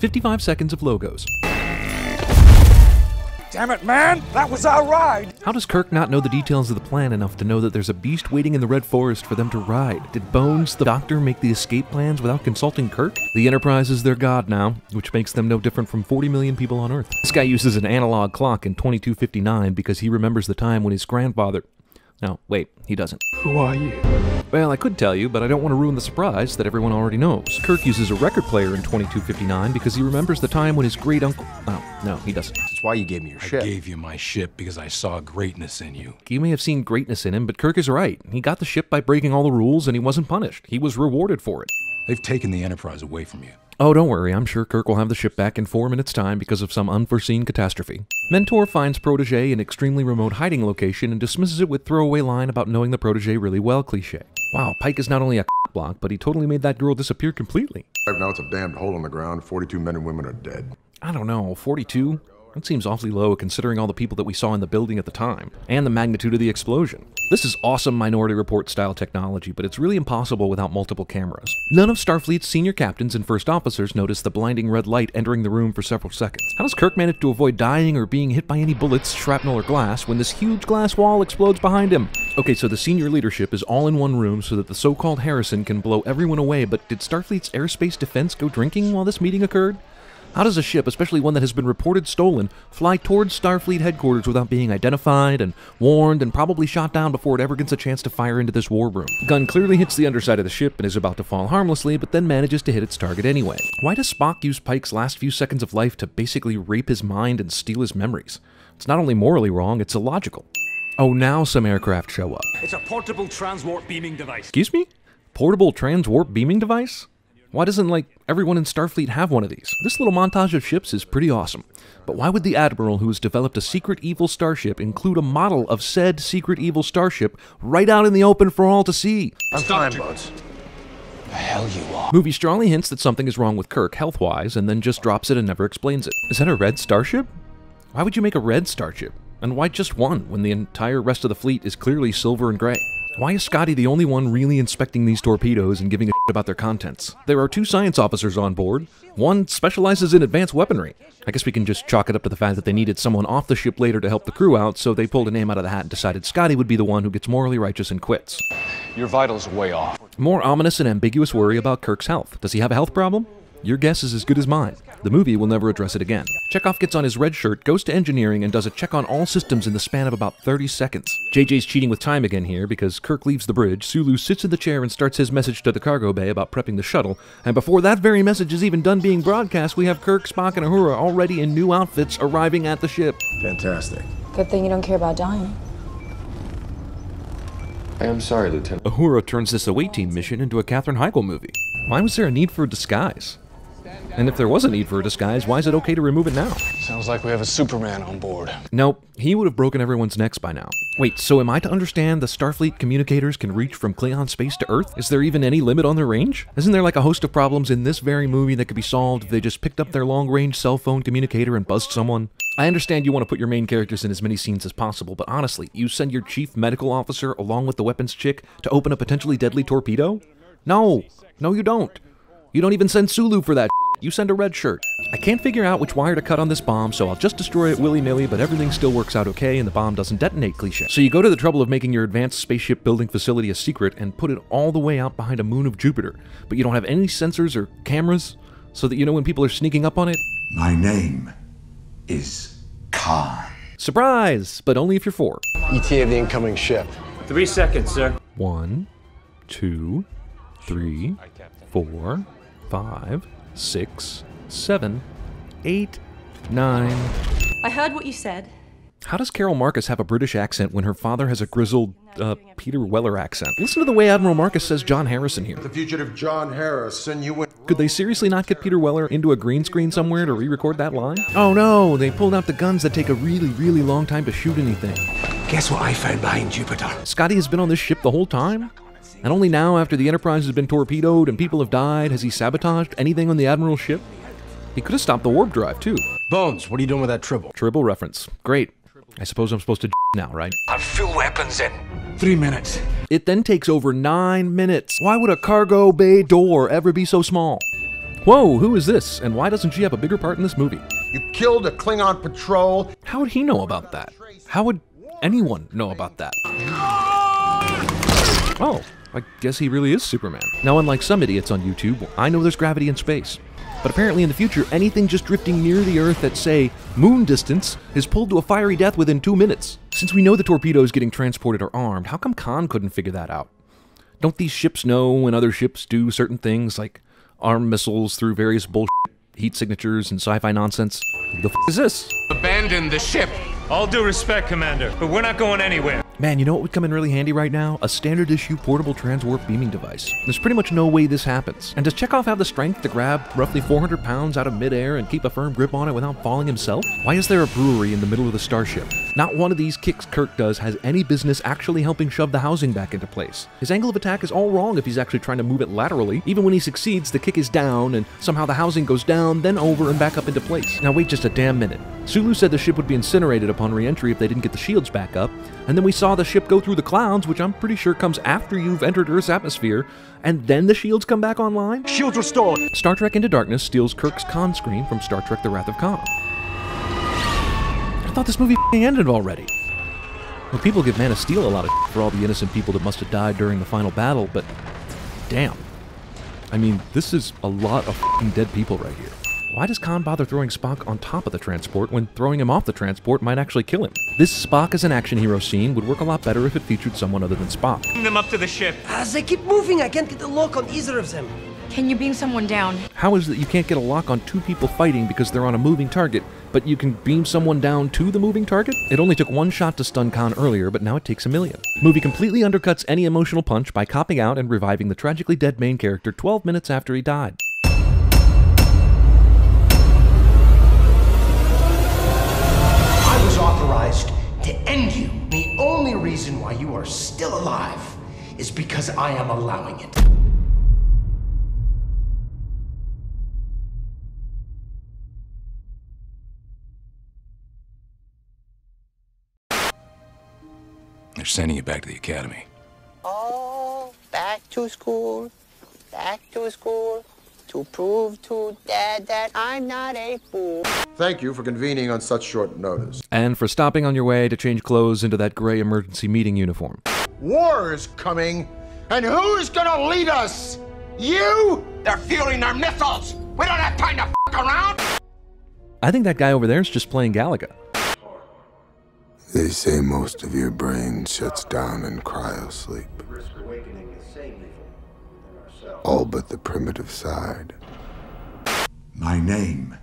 55 seconds of logos. Damn it, man! That was our ride! How does Kirk not know the details of the plan enough to know that there's a beast waiting in the Red Forest for them to ride? Did Bones, the Doctor, make the escape plans without consulting Kirk? The Enterprise is their god now, which makes them no different from 40 million people on Earth. This guy uses an analog clock in 2259 because he remembers the time when his grandfather... No, wait, he doesn't. Who are you? Well, I could tell you, but I don't want to ruin the surprise that everyone already knows. Kirk uses a record player in 2259 because he remembers the time when his great-uncle... Oh, no, he doesn't. That's why you gave me your ship. I gave you my ship because I saw greatness in you. You may have seen greatness in him, but Kirk is right. He got the ship by breaking all the rules, and he wasn't punished. He was rewarded for it. They've taken the Enterprise away from you. Oh, don't worry, I'm sure Kirk will have the ship back in 4 minutes' time because of some unforeseen catastrophe. Mentor finds Protégé in an extremely remote hiding location and dismisses it with throwaway line about knowing the Protégé really well cliché. Wow, Pike is not only a block, but he totally made that girl disappear completely. Now it's a damned hole in the ground. 42 men and women are dead. I don't know, 42? That seems awfully low considering all the people that we saw in the building at the time, and the magnitude of the explosion. This is awesome Minority Report style technology, but it's really impossible without multiple cameras. None of Starfleet's senior captains and first officers notice the blinding red light entering the room for several seconds. How does Kirk manage to avoid dying or being hit by any bullets, shrapnel, or glass when this huge glass wall explodes behind him? Okay, so the senior leadership is all in one room so that the so-called Harrison can blow everyone away, but did Starfleet's airspace defense go drinking while this meeting occurred? How does a ship, especially one that has been reported stolen, fly towards Starfleet headquarters without being identified and warned and probably shot down before it ever gets a chance to fire into this war room? The gun clearly hits the underside of the ship and is about to fall harmlessly, but then manages to hit its target anyway. Why does Spock use Pike's last few seconds of life to basically rape his mind and steal his memories? It's not only morally wrong, it's illogical. Oh, now some aircraft show up. It's a portable transwarp beaming device. Excuse me? Portable transwarp beaming device? Why doesn't, like, everyone in Starfleet have one of these? This little montage of ships is pretty awesome. But why would the Admiral who has developed a secret evil starship include a model of said secret evil starship right out in the open for all to see? I'm fine, Bones. The hell you are. Movie strongly hints that something is wrong with Kirk health-wise and then just drops it and never explains it. Is that a red starship? Why would you make a red starship? And why just one when the entire rest of the fleet is clearly silver and gray? Why is Scotty the only one really inspecting these torpedoes and giving a shit about their contents? There are 2 science officers on board. One specializes in advanced weaponry. I guess we can just chalk it up to the fact that they needed someone off the ship later to help the crew out, so they pulled a name out of the hat and decided Scotty would be the one who gets morally righteous and quits. Your vitals are way off. More ominous and ambiguous worry about Kirk's health. Does he have a health problem? Your guess is as good as mine. The movie will never address it again. Chekhov gets on his red shirt, goes to engineering, and does a check on all systems in the span of about 30 seconds. JJ's cheating with time again here because Kirk leaves the bridge, Sulu sits in the chair and starts his message to the cargo bay about prepping the shuttle, and before that very message is even done being broadcast, we have Kirk, Spock, and Uhura already in new outfits arriving at the ship. Fantastic. Good thing you don't care about dying. I am sorry, Lieutenant. Uhura turns this away team mission into a Katherine Heigl movie. Why was there a need for a disguise? And if there was a need for a disguise, why is it okay to remove it now? Sounds like we have a Superman on board. Nope, he would have broken everyone's necks by now. Wait, so am I to understand the Starfleet communicators can reach from Klingon space to Earth? Is there even any limit on their range? Isn't there like a host of problems in this very movie that could be solved if they just picked up their long-range cell phone communicator and buzzed someone? I understand you want to put your main characters in as many scenes as possible, but honestly, you send your chief medical officer along with the weapons chick to open a potentially deadly torpedo? No, you don't. You don't even send Sulu for that. You send a red shirt. I can't figure out which wire to cut on this bomb, so I'll just destroy it willy-nilly, but everything still works out okay and the bomb doesn't detonate, cliché. So you go to the trouble of making your advanced spaceship building facility a secret and put it all the way out behind a moon of Jupiter, but you don't have any sensors or cameras so that you know when people are sneaking up on it? My name is Khan. Surprise! But only if you're 4. ETA of the incoming ship. 3 seconds, sir. 1, 2, 3, 4, 5, 6, 7, 8, 9. I heard what you said. How does Carol Marcus have a British accent when her father has a grizzled, Peter Weller accent? Listen to the way Admiral Marcus says John Harrison here. The fugitive John Harrison, you went... Could they seriously not get Peter Weller into a green screen somewhere to re-record that line? Oh no, they pulled out the guns that take a really, really long time to shoot anything. Guess what I found behind Jupiter? Scotty has been on this ship the whole time? And only now, after the Enterprise has been torpedoed and people have died, has he sabotaged anything on the Admiral's ship? He could have stopped the warp drive, too. Bones, what are you doing with that tribble? Tribble reference. Great. I suppose I'm supposed to now, right? I've full weapons in 3 minutes. It then takes over 9 minutes. Why would a cargo bay door ever be so small? Whoa, who is this? And why doesn't she have a bigger part in this movie? You killed a Klingon patrol. How would he know about that? How would anyone know about that? Oh, I guess he really is Superman. Now, unlike some idiots on YouTube, I know there's gravity in space. But apparently in the future, anything just drifting near the Earth at, say, moon distance is pulled to a fiery death within 2 minutes. Since we know the torpedoes getting transported are armed, how come Khan couldn't figure that out? Don't these ships know when other ships do certain things, like arm missiles through various bullshit heat signatures and sci-fi nonsense? The f*** is this? Abandon the ship. All due respect, Commander, but we're not going anywhere. Man, you know what would come in really handy right now? A standard issue portable transwarp beaming device. There's pretty much no way this happens. And does Chekhov have the strength to grab roughly 400 pounds out of midair and keep a firm grip on it without falling himself? Why is there a brewery in the middle of the starship? Not one of these kicks Kirk does has any business actually helping shove the housing back into place. His angle of attack is all wrong if he's actually trying to move it laterally. Even when he succeeds, the kick is down, and somehow the housing goes down, then over and back up into place. Now wait just a damn minute. Sulu said the ship would be incinerated upon re-entry if they didn't get the shields back up, and then we saw the ship go through the clouds, which I'm pretty sure comes after you've entered Earth's atmosphere, and then the shields come back online? Shields restored. Star Trek Into Darkness steals Kirk's Khan scream from Star Trek The Wrath of Khan. I thought this movie ended already. Well, people give Man of Steel a lot of for all the innocent people that must have died during the final battle, but damn. I mean, this is a lot of dead people right here. Why does Khan bother throwing Spock on top of the transport when throwing him off the transport might actually kill him? This Spock as an action hero scene would work a lot better if it featured someone other than Spock. Bring them up to the ship. As they keep moving, I can't get the lock on either of them. Can you beam someone down? How is it that you can't get a lock on two people fighting because they're on a moving target, but you can beam someone down to the moving target? It only took one shot to stun Khan earlier, but now it takes a million. Movie completely undercuts any emotional punch by copping out and reviving the tragically dead main character 12 minutes after he died. Authorized to end you. The only reason why you are still alive is because I am allowing it. They're sending you back to the academy. Oh, back to school, to prove to Dad that I'm not a fool. Thank you for convening on such short notice. And for stopping on your way to change clothes into that gray emergency meeting uniform. War is coming, and who's gonna lead us? You? They're fueling their missiles. We don't have time to f*** around. I think that guy over there is just playing Galaga. They say most of your brain shuts down in cryosleep. All but the primitive side. My name